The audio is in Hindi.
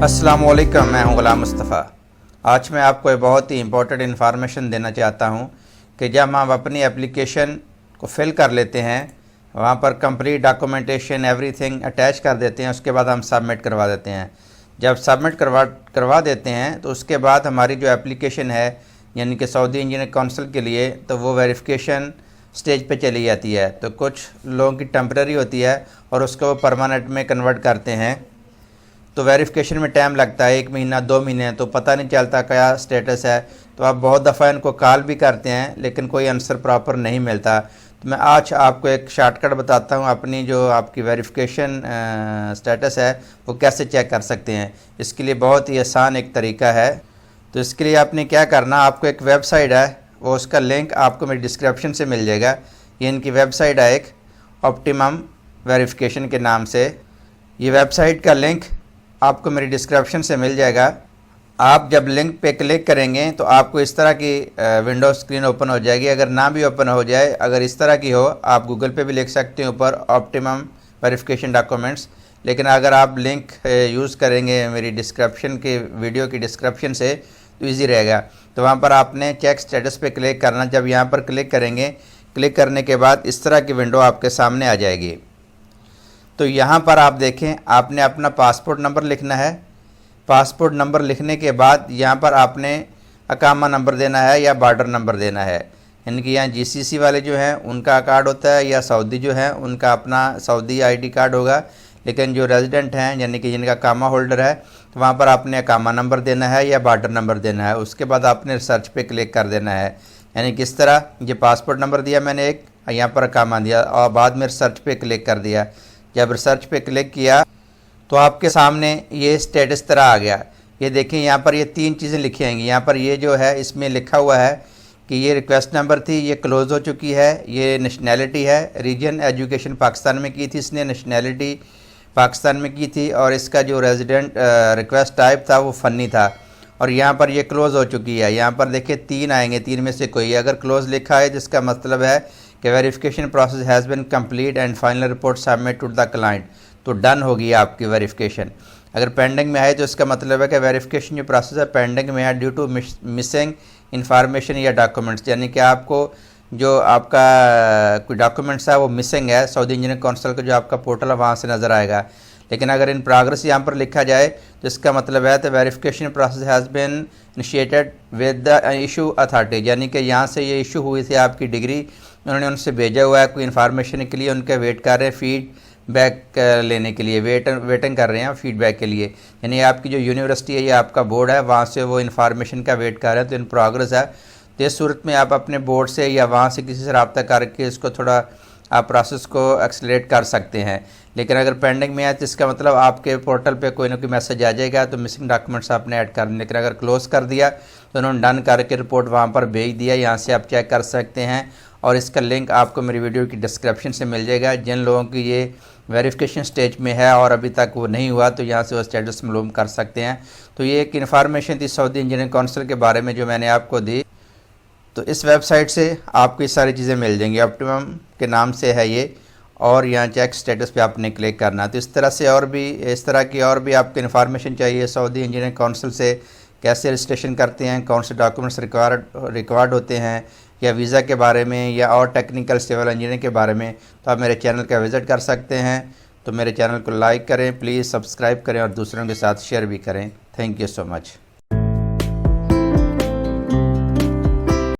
अस्सलामुअलैकुम, मैं हूं गुलाम मुस्तफ़ा। आज मैं आपको एक बहुत ही इम्पोर्टेंट इन्फॉर्मेशन देना चाहता हूं कि जब हम अपनी एप्लीकेशन को फिल कर लेते हैं, वहां पर कंप्लीट डॉक्यूमेंटेशन एवरीथिंग अटैच कर देते हैं, उसके बाद हम सबमिट करवा देते हैं। जब सबमिट करवा देते हैं तो उसके बाद हमारी जो एप्लीकेशन है यानी कि सऊदी इंजीनियरिंग काउंसिल के लिए, तो वो वेरिफिकेशन स्टेज पे चली जाती है। तो कुछ लोगों की टेम्परेरी होती है और उसको वो परमानेंट में कन्वर्ट करते हैं। तो वेरिफिकेशन में टाइम लगता है, 1 महीना 2 महीने, तो पता नहीं चलता क्या स्टेटस है। तो आप बहुत दफ़ा इनको कॉल भी करते हैं लेकिन कोई आंसर प्रॉपर नहीं मिलता। तो मैं आज आपको एक शॉर्टकट बताता हूँ, अपनी जो आपकी वेरिफिकेशन स्टेटस है वो कैसे चेक कर सकते हैं। इसके लिए बहुत ही आसान एक तरीका है। तो इसके लिए आपने क्या करना, आपको एक वेबसाइट है, वो उसका लिंक आपको मेरी डिस्क्रिप्शन से मिल जाएगा। ये इनकी वेबसाइट है एक ऑप्टिमम वेरिफिकेशन के नाम से। ये वेबसाइट का लिंक आपको मेरी डिस्क्रिप्शन से मिल जाएगा। आप जब लिंक पे क्लिक करेंगे तो आपको इस तरह की विंडो स्क्रीन ओपन हो जाएगी। अगर ना भी ओपन हो जाए, अगर इस तरह की हो, आप गूगल पे भी लिख सकते हैं ऊपर ऑप्टिमम वेरिफिकेशन डॉक्यूमेंट्स। लेकिन अगर आप लिंक यूज़ करेंगे मेरी डिस्क्रिप्शन के वीडियो की डिस्क्रिप्शन से तो ईज़ी रहेगा। तो वहाँ पर आपने चेक स्टेटस पे क्लिक करना। जब यहाँ पर क्लिक करेंगे, क्लिक करने के बाद इस तरह की विंडो आपके सामने आ जाएगी। तो यहाँ पर आप देखें, आपने अपना पासपोर्ट नंबर लिखना है। पासपोर्ट नंबर लिखने के बाद यहाँ पर आपने अकामा नंबर देना है या बॉर्डर नंबर देना है। यानी कि यहाँ जीसीसी वाले जो हैं उनका कार्ड होता है, या सऊदी जो हैं उनका अपना सऊदी आईडी कार्ड होगा। लेकिन जो रेजिडेंट हैं यानी कि जिनका अकामा होल्डर है, तो वहाँ पर आपने अकामा नंबर देना है या बॉर्डर नंबर देना है। उसके बाद आपने सर्च पे क्लिक कर देना है। यानी किस तरह, ये पासपोर्ट नंबर दिया मैंने एक, यहाँ पर अकामा दिया और बाद में सर्च पे क्लिक कर दिया। जब रिसर्च पे क्लिक किया तो आपके सामने ये स्टेटस तरह आ गया। ये देखें, यहाँ पर ये 3 चीज़ें लिखी आएंगी। यहाँ पर ये जो है इसमें लिखा हुआ है कि ये रिक्वेस्ट नंबर थी, ये क्लोज़ हो चुकी है। ये नेशनैलिटी है, रीजन एजुकेशन पाकिस्तान में की थी इसने, नेशनैलिटी पाकिस्तान में की थी, और इसका जो रेजिडेंट रिक्वेस्ट टाइप था वो फ़नी था। और यहाँ पर ये क्लोज़ हो चुकी है। यहाँ पर देखिए 3 आएंगे, 3 में से कोई अगर क्लोज़ लिखा है जिसका मतलब है कि verification process has been complete and final report submit to the client, तो डन होगी आपकी वेरिफिकेशन। अगर पेंडिंग में है तो इसका मतलब है कि वेरिफिकेशन जो प्रोसेस है पेंडिंग में है ड्यू टू मिसिंग इंफॉर्मेशन या डॉक्यूमेंट्स, यानी कि आपको जो आपका कोई डॉक्यूमेंट्स है वो मिसिंग है। सऊदी इंजीनियरिंग काउंसिल का जो आपका पोर्टल है वहाँ से नज़र आएगा। लेकिन अगर इन प्रोग्रेस यहाँ पर लिखा जाए तो इसका मतलब है तो verification process has bin initiated with the issue authority, यानी कि यहाँ से ये इशू हुई थी आपकी डिग्री, उन्होंने उनसे भेजा हुआ है कोई इन्फॉर्मेशन के लिए, उनके वेट कर रहे हैं फीडबैक लेने के लिए, वेटिंग कर रहे हैं फीडबैक के लिए। यानी आपकी जो यूनिवर्सिटी है या आपका बोर्ड है वहाँ से वो इन्फॉर्मेशन का वेट कर रहे हैं, तो इन प्रोग्रेस है। तो इस सूरत में आप अपने बोर्ड से या वहाँ से किसी से रब्ता करके इसको थोड़ा आप प्रोसेस को एक्सेलरेट कर सकते हैं। लेकिन अगर पेंडिंग में है तो इसका मतलब आपके पोर्टल पे कोई ना कोई मैसेज आ जाएगा तो मिसिंग डॉक्यूमेंट्स आपने ऐड करने। लेकिन अगर क्लोज़ कर दिया तो उन्होंने डन करके रिपोर्ट वहाँ पर भेज दिया, यहाँ से आप चेक कर सकते हैं। और इसका लिंक आपको मेरी वीडियो की डिस्क्रिप्शन से मिल जाएगा। जिन लोगों की ये वेरिफिकेशन स्टेज में है और अभी तक वो नहीं हुआ तो यहाँ से वो स्टेटस मालूम कर सकते हैं। तो ये एक इन्फॉर्मेशन थी सऊदी इंजीनियरिंग काउंसिल के बारे में जो मैंने आपको दी। तो इस वेबसाइट से आपको ये सारी चीज़ें मिल जाएंगी, ऑप्टिमम के नाम से है ये, और यहाँ चेक स्टेटस पे आपने क्लिक करना। तो इस तरह से और भी इस तरह की और भी आपको इन्फॉर्मेशन चाहिए सऊदी इंजीनियरिंग काउंसिल से, कैसे रजिस्ट्रेशन करते हैं, कौन से डॉक्यूमेंट्स रिक्वायर्ड होते हैं, या वीज़ा के बारे में, या और टेक्निकल सिविल इंजीनियरिंग के बारे में, तो आप मेरे चैनल का विज़िट कर सकते हैं। तो मेरे चैनल को लाइक करें, प्लीज़ सब्सक्राइब करें और दूसरों के साथ शेयर भी करें। Thank you so much.